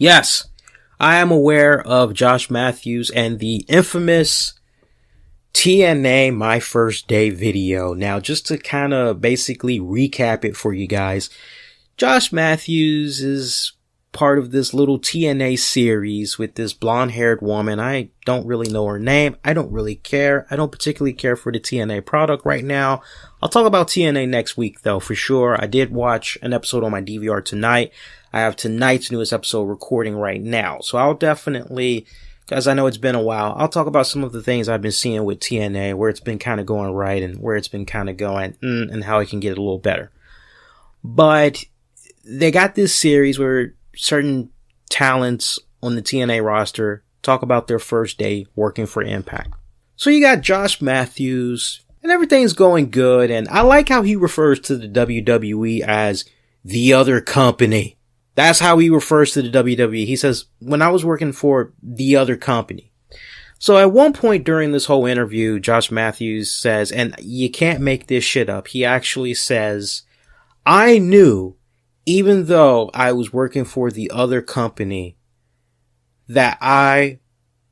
Yes, I am aware of Josh Matthews and the infamous TNA My First Day video. Now, just to kind of basically recap it for you guys, Josh Matthews is part of this little TNA series with this blonde-haired woman. I don't really know her name. I don't really care. I don't particularly care for the TNA product right now. I'll talk about TNA next week, though, for sure. I did watch an episode on my DVR tonight. I have tonight's newest episode recording right now. So I'll definitely, because I know it's been a while, I'll talk about some of the things I've been seeing with TNA, where it's been kind of going right and where it's been kind of going and how I can get it a little better. But they got this series where certain talents on the TNA roster talk about their first day working for Impact. So you got Josh Matthews and everything's going good. And I like how he refers to the WWE as the other company. That's how he refers to the WWE. He says, when I was working for the other company. So at one point during this whole interview, Josh Matthews says, and you can't make this shit up. He actually says, I knew, even though I was working for the other company, that I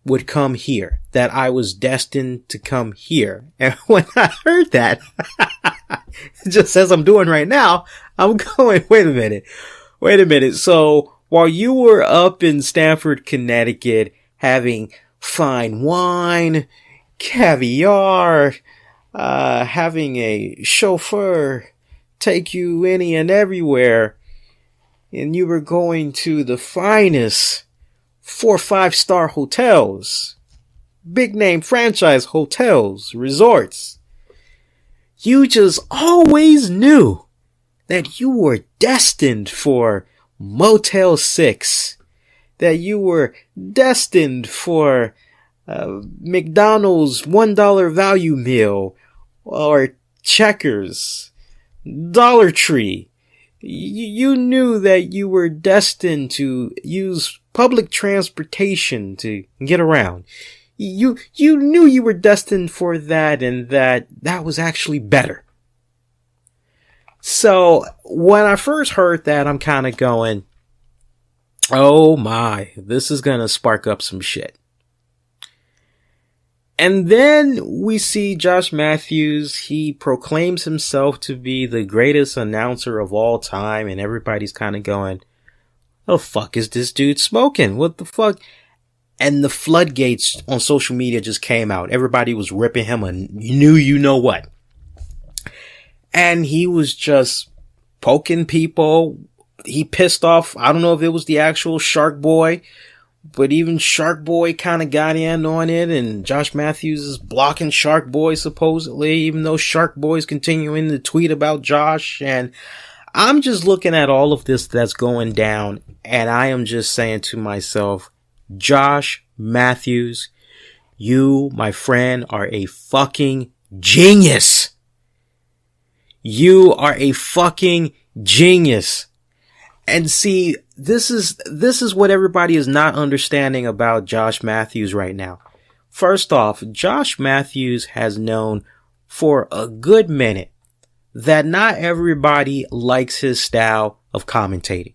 would come here, that I was destined to come here. And when I heard that, just as I'm doing right now, I'm going, wait a minute. So while you were up in Stamford, Connecticut, having fine wine, caviar, having a chauffeur take you any and everywhere, and you were going to the finest 4-5-star hotels, big name franchise hotels, resorts, you just always knew that you were destined for Motel 6, that you were destined for McDonald's $1 value meal, or Checkers, Dollar Tree. You knew that you were destined to use public transportation to get around. You knew you were destined for that, and that was actually better. So when I first heard that, I'm kind of going, oh my, this is going to spark up some shit. And then we see Josh Matthews. He proclaims himself to be the greatest announcer of all time, and everybody's kind of going, the fuck is this dude smoking? What the fuck? And the floodgates on social media just came out. Everybody was ripping him a new you know what. And he was just poking people. He pissed off, I don't know if it was the actual Shark Boy, but even Shark Boy kind of got in on it, and Josh Matthews is blocking Shark Boy supposedly, even though Shark Boy is continuing to tweet about Josh. And I'm just looking at all of this that's going down, and I am just saying to myself, Josh Matthews, you, my friend, are a fucking genius. You are a fucking genius. And see, this is what everybody is not understanding about Josh Matthews right now. First off, Josh Matthews has known for a good minute that not everybody likes his style of commentating.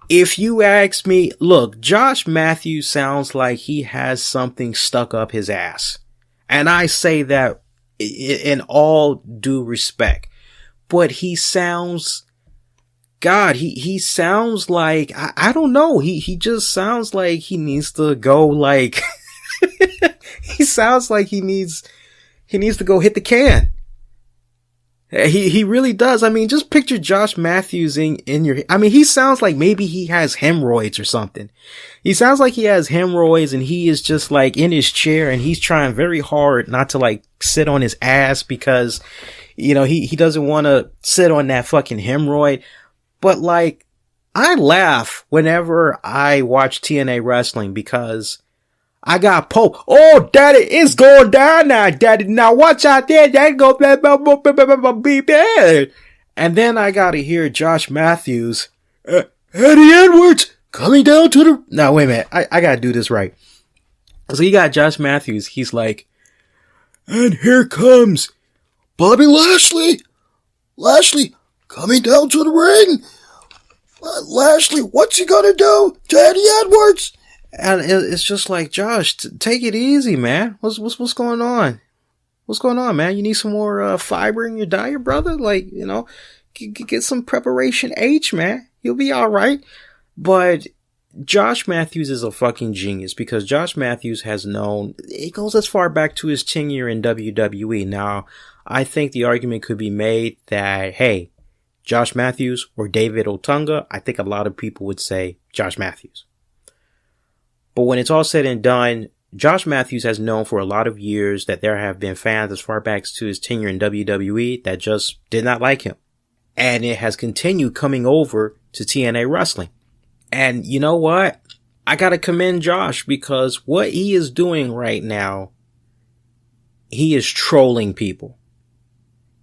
If you ask me, look, Josh Matthews sounds like he has something stuck up his ass. And I say that in all due respect. But he sounds, God, he sounds like, I don't know, he just sounds like he needs to go like, he sounds like he needs to go hit the can. He really does. I mean, just picture Josh Matthews in your, I mean, he sounds like maybe he has hemorrhoids or something. He sounds like he has hemorrhoids and he is just like in his chair and he's trying very hard not to like sit on his ass because, you know, he doesn't want to sit on that fucking hemorrhoid. But like, I laugh whenever I watch TNA wrestling because I got Pope. Oh, daddy, it's going down now, daddy. Now watch out there. That go be bad. And then I gotta hear Josh Matthews, Eddie Edwards coming down to the. No, wait a minute. I gotta do this right. So you got Josh Matthews. He's like, and here comes Bobby Lashley. Lashley coming down to the ring. Lashley, what's he gonna do to Eddie Edwards? And it's just like, Josh, take it easy, man. What's going on? What's going on, man? You need some more fiber in your diet, brother? Like, get some preparation H, man. You'll be all right. But Josh Matthews is a fucking genius, because Josh Matthews has known, it goes as far back to his tenure in WWE. Now, I think the argument could be made that, hey, Josh Matthews or David Otunga, I think a lot of people would say Josh Matthews. But when it's all said and done, Josh Matthews has known for a lot of years that there have been fans as far back to his tenure in WWE that just did not like him. And it has continued coming over to TNA Wrestling. And you know what? I gotta commend Josh, because what he is doing right now, he is trolling people.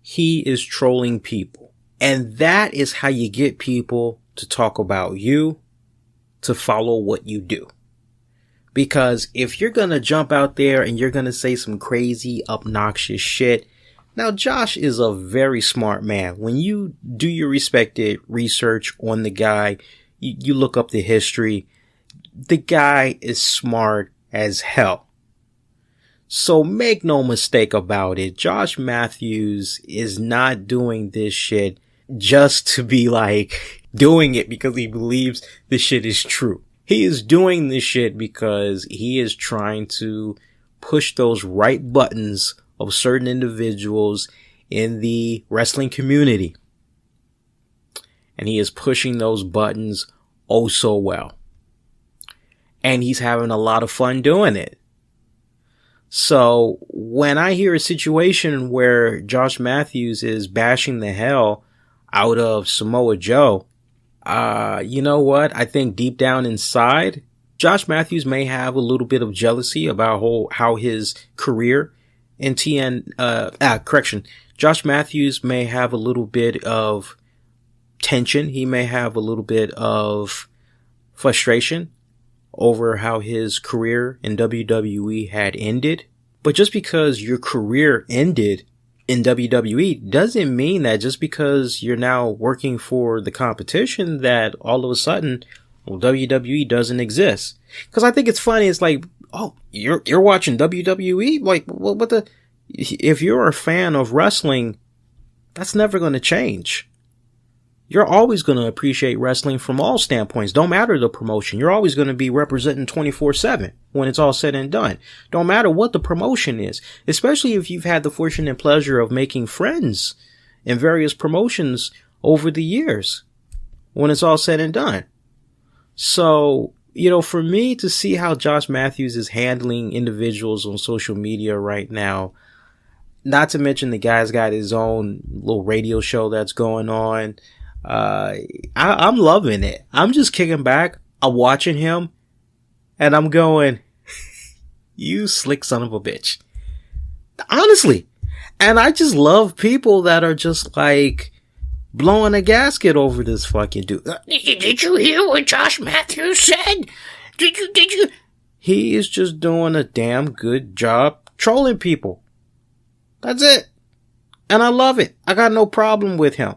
He is trolling people. And that is how you get people to talk about you, to follow what you do. Because if you're gonna jump out there and you're gonna say some crazy, obnoxious shit, now Josh is a very smart man. When you do your respected research on the guy, you look up the history, the guy is smart as hell. So make no mistake about it, Josh Matthews is not doing this shit just to be like doing it because he believes this shit is true. He is doing this shit because he is trying to push those right buttons of certain individuals in the wrestling community. And he is pushing those buttons oh so well. And he's having a lot of fun doing it. So when I hear a situation where Josh Matthews is bashing the hell out of Samoa Joe, you know what? I think deep down inside, Josh Matthews may have a little bit of jealousy about how his career in Josh Matthews may have a little bit of tension. He may have a little bit of frustration over how his career in WWE had ended. But just because your career ended in WWE doesn't mean that just because you're now working for the competition that all of a sudden, well, WWE doesn't exist. Because I think it's funny. It's like, oh, you're watching WWE? Like, what the? If you're a fan of wrestling, that's never going to change. You're always going to appreciate wrestling from all standpoints. Don't matter the promotion. You're always going to be representing 24/7 when it's all said and done. Don't matter what the promotion is, especially if you've had the fortune and pleasure of making friends in various promotions over the years when it's all said and done. So, for me to see how Josh Matthews is handling individuals on social media right now, not to mention the guy's got his own little radio show that's going on. I'm loving it. I'm just kicking back. I'm watching him and I'm going, you slick son of a bitch. Honestly. And I just love people that are just like blowing a gasket over this fucking dude. Did you hear what Josh Matthews said? Did you? He is just doing a damn good job trolling people. That's it. And I love it. I got no problem with him.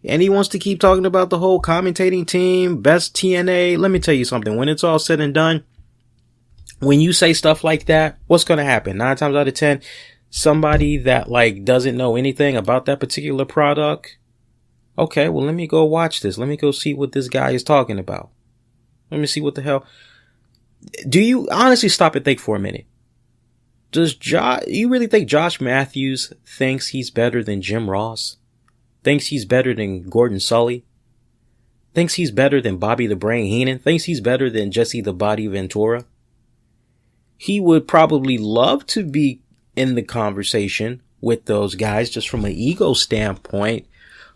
And he wants to keep talking about the whole commentating team, best TNA. Let me tell you something. When it's all said and done, when you say stuff like that, what's going to happen? 9 times out of 10, somebody that doesn't know anything about that particular product. Okay, well, let me go watch this. Let me go see what this guy is talking about. Let me see what the hell. Do you honestly stop and think for a minute? You really think Josh Matthews thinks he's better than Jim Ross? Thinks he's better than Gordon Sully? Thinks he's better than Bobby the Brain Heenan? Thinks he's better than Jesse the Body Ventura? He would probably love to be in the conversation with those guys just from an ego standpoint,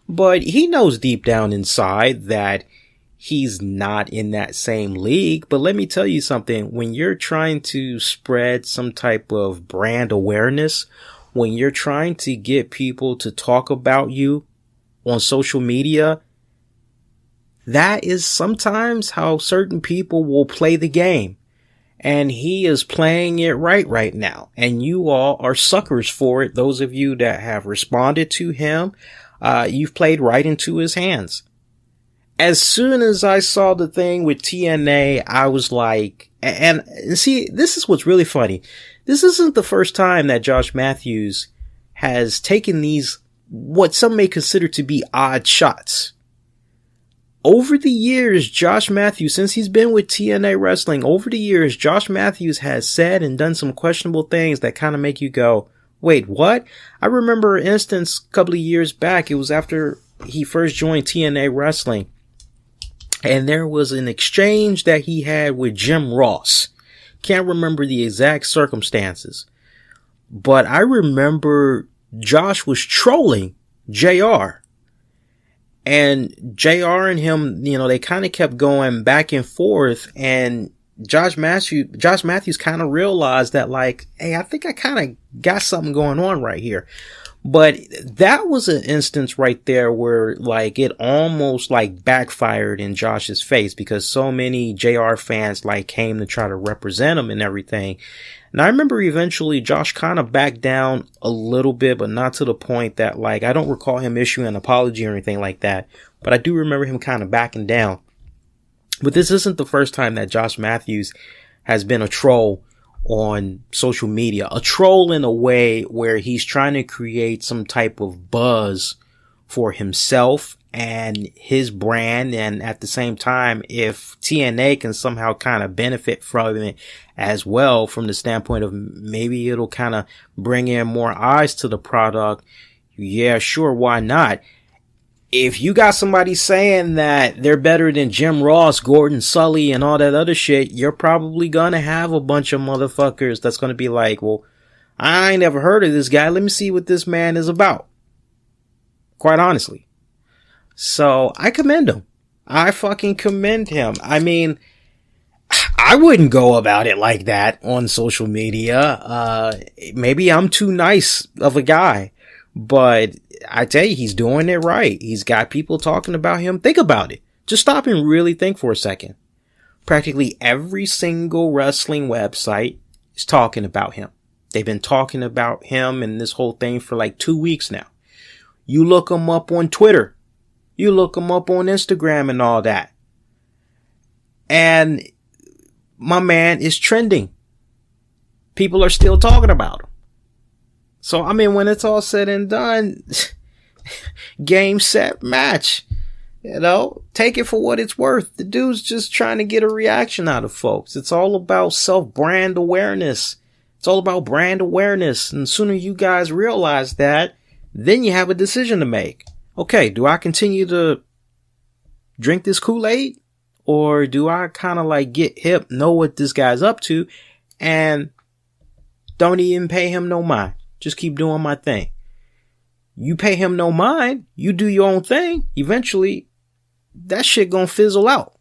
but he knows deep down inside that he's not in that same league. But let me tell you something. When you're trying to spread some type of brand awareness, when you're trying to get people to talk about you on social media, that is sometimes how certain people will play the game. And he is playing it right now. And you all are suckers for it. Those of you that have responded to him, you've played right into his hands. as soon as I saw the thing with TNA, I was like, and see, this is what's really funny. This isn't the first time that Josh Matthews has taken these, what some may consider to be odd shots. Over the years, Josh Matthews, since he's been with TNA Wrestling, over the years, Josh Matthews has said and done some questionable things that kind of make you go, wait, what? I remember an instance a couple of years back. It was after he first joined TNA Wrestling. And there was an exchange that he had with Jim Ross. Can't remember the exact circumstances. But I remember Josh was trolling JR. And JR and him, you know, they kind of kept going back and forth. And Josh Matthews kind of realized that, like, hey, I think I kind of got something going on right here. But that was an instance right there where, like, it almost, like, backfired in Josh's face because so many JR fans, like, came to try to represent him and everything. And I remember eventually Josh kind of backed down a little bit, but not to the point that, like, I don't recall him issuing an apology or anything like that. But I do remember him kind of backing down. But this isn't the first time that Josh Matthews has been a troll on social media. A troll in a way where he's trying to create some type of buzz for himself and his brand. And at the same time, if TNA can somehow kind of benefit from it as well, from the standpoint of maybe it'll kind of bring in more eyes to the product. Yeah, sure. Why not? If you got somebody saying that they're better than Jim Ross, Gordon Sully, and all that other shit, you're probably gonna have a bunch of motherfuckers that's gonna be like, well, I ain't never heard of this guy. Let me see what this man is about. Quite honestly. So I commend him. I fucking commend him. I mean, I wouldn't go about it like that on social media. Maybe I'm too nice of a guy, but I tell you, he's doing it right. He's got people talking about him. Think about it. Just stop and really think for a second. Practically every single wrestling website is talking about him. They've been talking about him and this whole thing for like 2 weeks now. You look him up on Twitter. You look him up on Instagram and all that. And my man is trending. People are still talking about him. So, I mean, when it's all said and done, game, set, match, you know, take it for what it's worth. The dude's just trying to get a reaction out of folks. It's all about self-brand awareness. It's all about brand awareness. And the sooner you guys realize that, then you have a decision to make. Okay, do I continue to drink this Kool-Aid? Or do I kind of like get hip, know what this guy's up to, and don't even pay him no mind? Just keep doing my thing. You pay him no mind. You do your own thing. Eventually, that shit gonna fizzle out.